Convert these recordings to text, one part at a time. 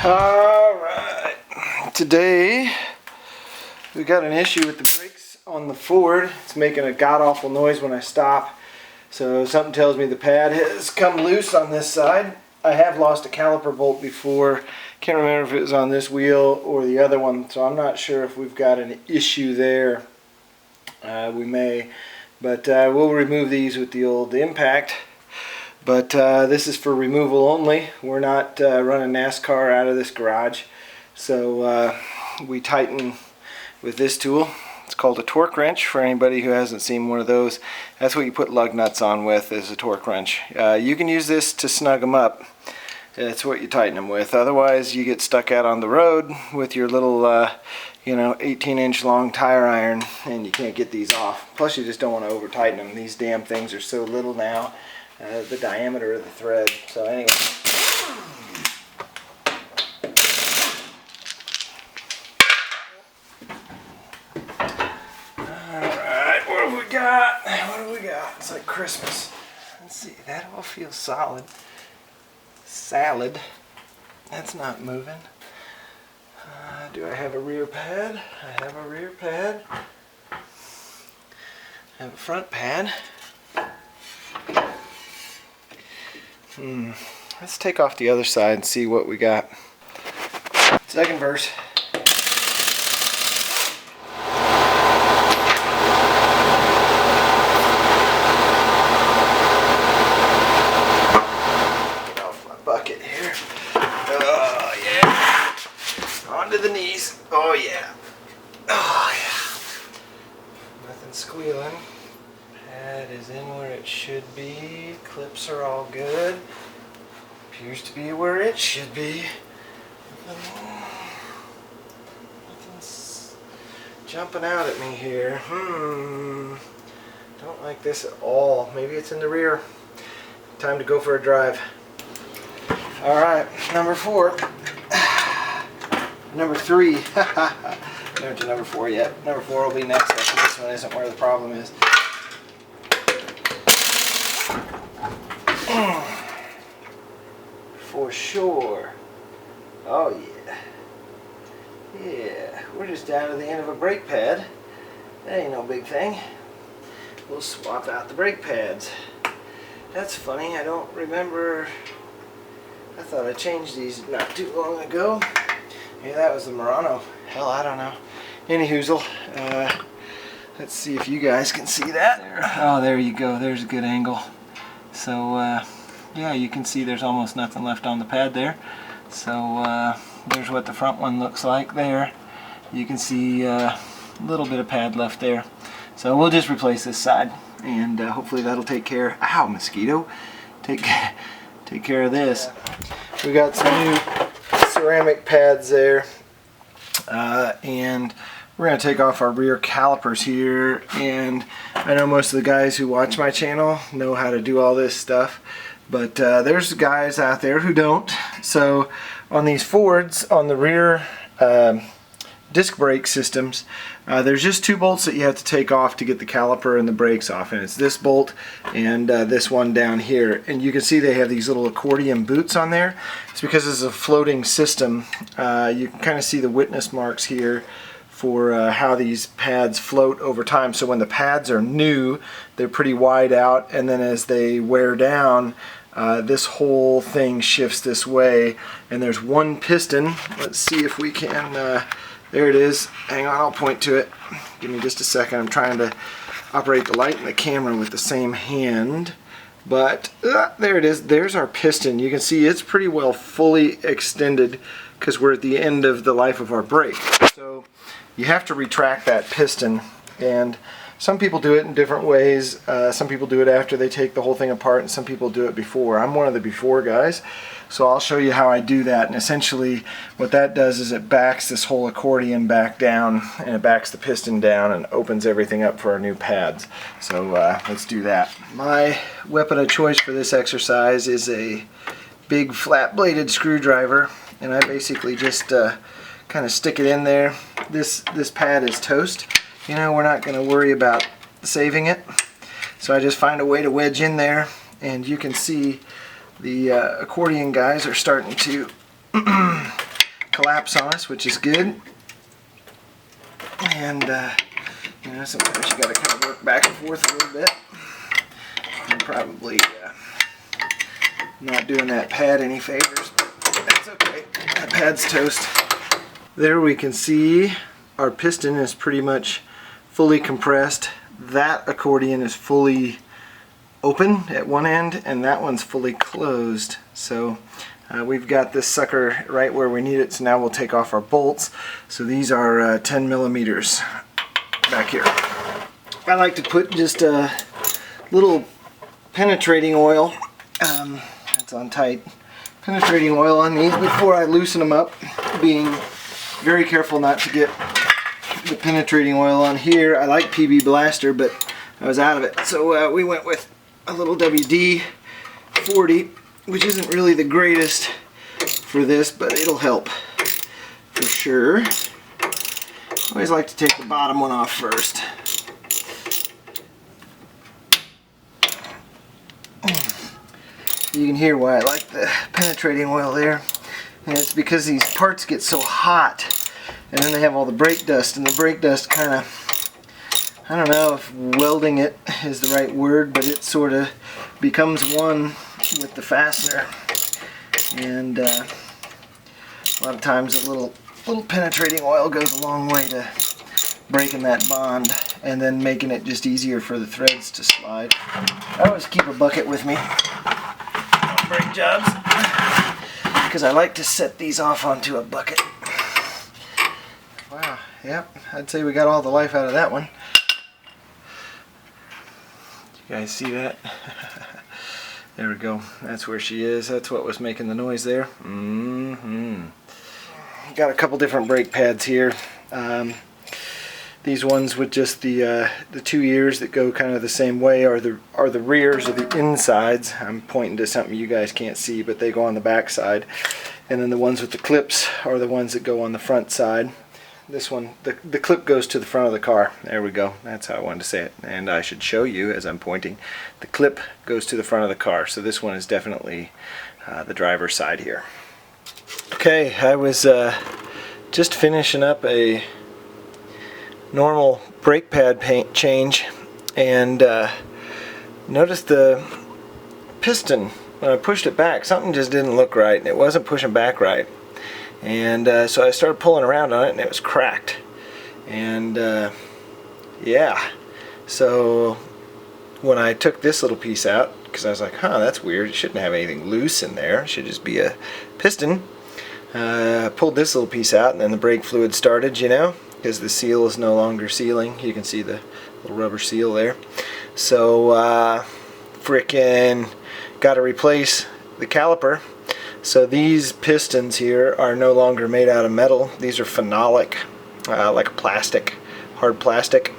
Alright, today we got an issue with the brakes on the Ford. It's making a god-awful noise when I stop. So something tells me the pad has come loose on this side. I have lost a caliper bolt before. Can't remember if it was on this wheel or the other one, so I'm not sure if we've got an issue there. We may, but we'll remove these with the old impact. But this is for removal only. We're not running NASCAR out of this garage. So we tighten with this tool. It's called a torque wrench for anybody who hasn't seen one of those. That's what you put lug nuts on with, is a torque wrench. You can use this to snug them up. That's what you tighten them with. Otherwise you get stuck out on the road with your little 18-inch long tire iron and you can't get these off. Plus you just don't want to over tighten them. These damn things are so little now. The diameter of the thread. So anyway. Alright, what have we got? What have we got? It's like Christmas. Let's see, that all feels solid. Salad. That's not moving. Do I have a rear pad? I have a rear pad. I have a front pad. Let's take off the other side and see what we got. Second verse. Get off my bucket here. Oh yeah. Onto the knees. Oh yeah. Oh yeah. Nothing squealing. Pad is in where it should be. Clips are all good. Appears to be where it should be. Nothing's jumping out at me here. Don't like this at all. Maybe it's in the rear. Time to go for a drive. Alright, number 4. Number 3. Never to number 4 yet. Number 4 will be next after this one isn't where the problem is. For sure. Oh yeah. Yeah, we're just down to the end of a brake pad. That ain't no big thing. We'll swap out the brake pads. That's funny, I don't remember. I thought I changed these not too long ago. Maybe that was the Murano. Hell, I don't know. Anyhoozle. Let's see if you guys can see that. Oh, there you go. There's a good angle. So, yeah, you can see there's almost nothing left on the pad there. So, there's what the front one looks like there. You can see a little bit of pad left there. So we'll just replace this side, and hopefully that'll take care. Ow, mosquito! Take care of this. We got some new ceramic pads there, and we're going to take off our rear calipers here. And I know most of the guys who watch my channel know how to do all this stuff, but there's guys out there who don't. So on these Fords, on the rear disc brake systems, there's just 2 bolts that you have to take off to get the caliper and the brakes off, and it's this bolt and this one down here. And you can see they have these little accordion boots on there. It's because it's a floating system. You can kind of see the witness marks here for how these pads float over time. So when the pads are new, they're pretty wide out, and then as they wear down, this whole thing shifts this way. And there's one piston. Let's see if we can, there it is. Hang on, I'll point to it. Give me just a second. I'm trying to operate the light and the camera with the same hand. But there it is. There's our piston. You can see it's pretty well fully extended because we're at the end of the life of our brake. So you have to retract that piston, and some people do it in different ways. Some people do it after they take the whole thing apart, and some people do it before. I'm one of the before guys, so I'll show you how I do that. And essentially what that does is it backs this whole accordion back down, and it backs the piston down and opens everything up for our new pads. So let's do that. My weapon of choice for this exercise is a big flat-bladed screwdriver, and I basically just kind of stick it in there. This pad is toast. You know, we're not going to worry about saving it. So I just find a way to wedge in there, and you can see the accordion guys are starting to collapse on us, which is good. And you know, sometimes you got to kind of work back and forth a little bit. I'm probably not doing that pad any favors, but that's okay. That pad's toast. There we can see our piston is pretty much fully compressed. That accordion is fully open at one end, and that one's fully closed. So we've got this sucker right where we need it. So now we'll take off our bolts. So these are 10 millimeters back here. I like to put just a little penetrating oil. That's on tight. Penetrating oil on these before I loosen them up, being very careful not to get the penetrating oil on here. I like PB Blaster, but I was out of it. So we went with a little WD-40, which isn't really the greatest for this, but it'll help for sure. Always like to take the bottom one off first. You can hear why I like the penetrating oil there, and it's because these parts get so hot, and then they have all the brake dust, and the brake dust kind of, I don't know if welding it is the right word, but it sort of becomes one with the fastener, and a lot of times a little penetrating oil goes a long way to breaking that bond and then making it just easier for the threads to slide. I always keep a bucket with me on brake jobs because I like to set these off onto a bucket. Wow, yep, I'd say we got all the life out of that one. You guys see that? There we go. That's where she is. That's what was making the noise there. Got a couple different brake pads here. These ones with just the 2 ears that go kind of the same way are the rears or the insides. I'm pointing to something you guys can't see, but they go on the back side. And then the ones with the clips are the ones that go on the front side. This one, the clip goes to the front of the car. There we go. That's how I wanted to say it. And I should show you as I'm pointing. The clip goes to the front of the car. So this one is definitely the driver's side here. Okay, I was just finishing up a normal brake pad paint change, and noticed the piston, when I pushed it back, something just didn't look right, and it wasn't pushing back right. And so I started pulling around on it, and it was cracked. And yeah, so when I took this little piece out, because I was like, huh, that's weird, it shouldn't have anything loose in there, it should just be a piston. I pulled this little piece out, and then the brake fluid started, you know, because the seal is no longer sealing. You can see the little rubber seal there. So frickin' got to replace the caliper. So these pistons here are no longer made out of metal. These are phenolic, like a plastic, hard plastic,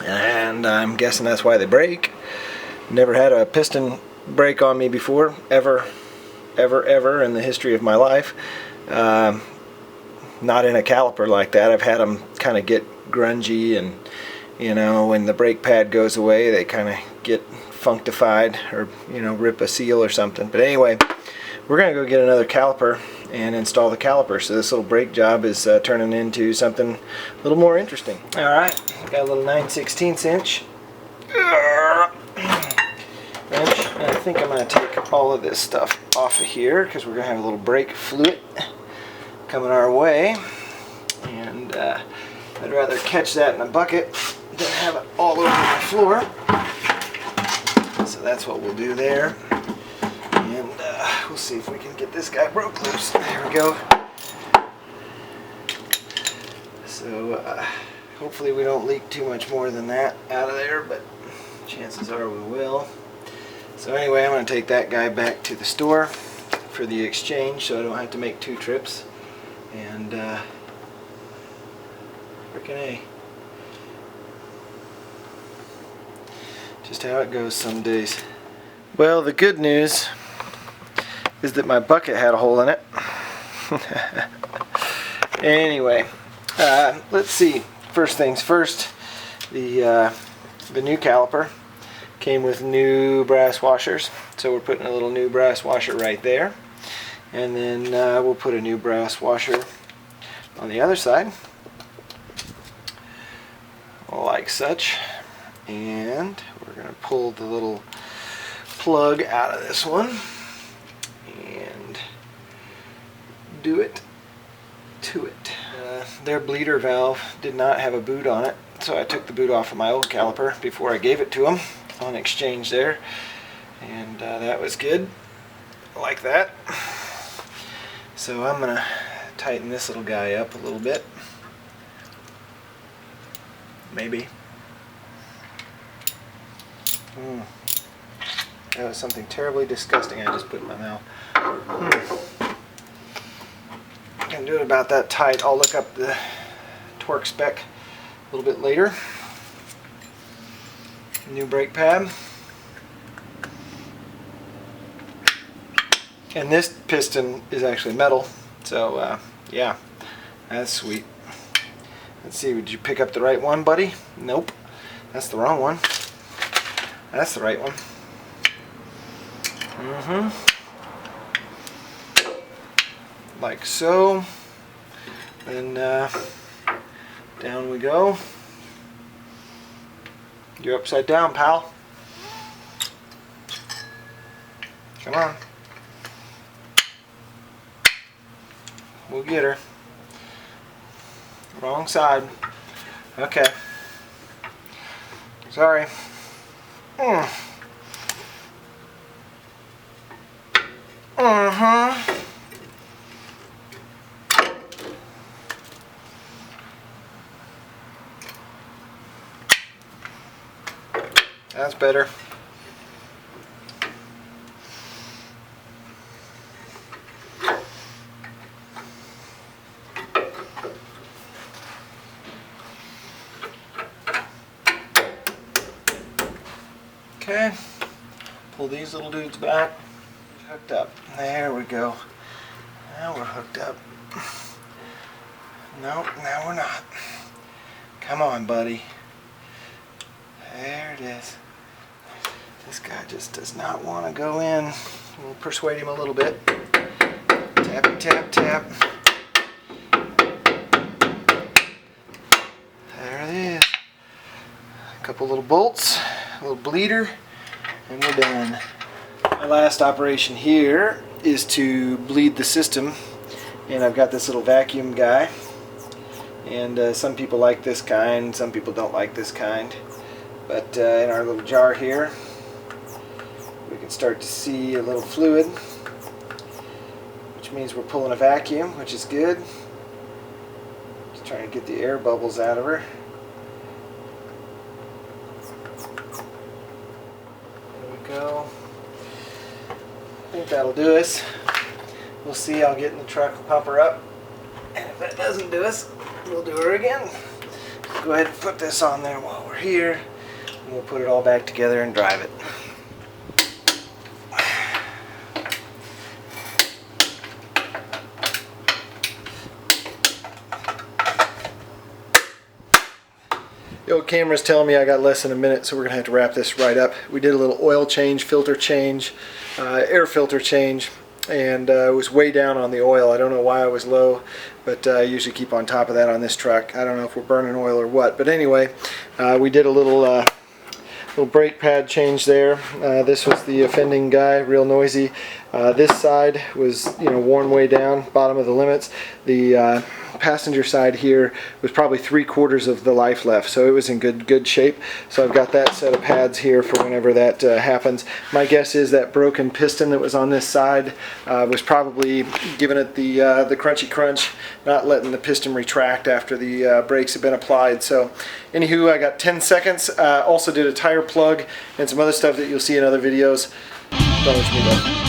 and I'm guessing that's why they break. Never had a piston break on me before, ever in the history of my life. Not in a caliper like that. I've had them kind of get grungy, and you know, when the brake pad goes away, they kind of get functified, or you know, rip a seal or something. But anyway, we're gonna go get another caliper and install the caliper. So this little brake job is turning into something a little more interesting. All right, got a little 9/16 inch wrench. I think I'm going to take all of this stuff off of here because we're going to have a little brake fluid coming our way, and I'd rather catch that in a bucket than have it all over my floor. So that's what we'll do there, and we'll see if we can get this guy broke loose. There we go. So hopefully we don't leak too much more than that out of there, but chances are we will. So anyway, I'm going to take that guy back to the store for the exchange so I don't have to make 2 trips. And frickin' A. Just how it goes some days. Well, the good news is that my bucket had a hole in it. Anyway, let's see. First things first, the new caliper came with new brass washers, so we're putting a little new brass washer right there. And then we'll put a new brass washer on the other side, like such. And we're going to pull the little plug out of this one and do it to it. Their bleeder valve did not have a boot on it, so I took the boot off of my old caliper before I gave it to them on exchange there, and that was good, like that. So I'm going to tighten this little guy up a little bit, maybe. That was something terribly disgusting I just put in my mouth. Can do it about that tight. I'll look up the torque spec a little bit later. New brake pad. And this piston is actually metal, so yeah, that's sweet. Let's see, did you pick up the right one, buddy? Nope, that's the wrong one. That's the right one. Like so. Then down we go. You're upside down, pal. Come on. We'll get her. Wrong side. Okay. Sorry. That's better. Okay, pull these little dudes back. Hooked up. There we go. Now we're hooked up. Nope, now we're not. Come on, buddy. There it is. This guy just does not want to go in. We'll persuade him a little bit. Tap, tap, tap. There it is. A couple little bolts, a little bleeder, and we're done. My last operation here is to bleed the system, and I've got this little vacuum guy, and some people like this kind, some people don't like this kind, but in our little jar here we can start to see a little fluid, which means we're pulling a vacuum, which is good. Just trying to get the air bubbles out of her. There we go. I think that'll do us. We'll see. I'll get in the truck and pump her up, and if that doesn't do us, we'll do her again. Go ahead and put this on there while we're here, and we'll put it all back together and drive it. The old camera's telling me I got less than a minute, so we're going to have to wrap this right up. We did a little oil change, filter change, air filter change, and it was way down on the oil. I don't know why I was low, but I usually keep on top of that on this truck. I don't know if we're burning oil or what, but anyway, we did a little brake pad change there. This was the offending guy, real noisy. This side was, worn way down, bottom of the limits. The passenger side here was probably 3/4 of the life left, so it was in good shape. So I've got that set of pads here for whenever that happens. My guess is that broken piston that was on this side was probably giving it the crunchy crunch, not letting the piston retract after the brakes have been applied. So anywho, I got 10 seconds. Also did a tire plug and some other stuff that you'll see in other videos. Don't let me go.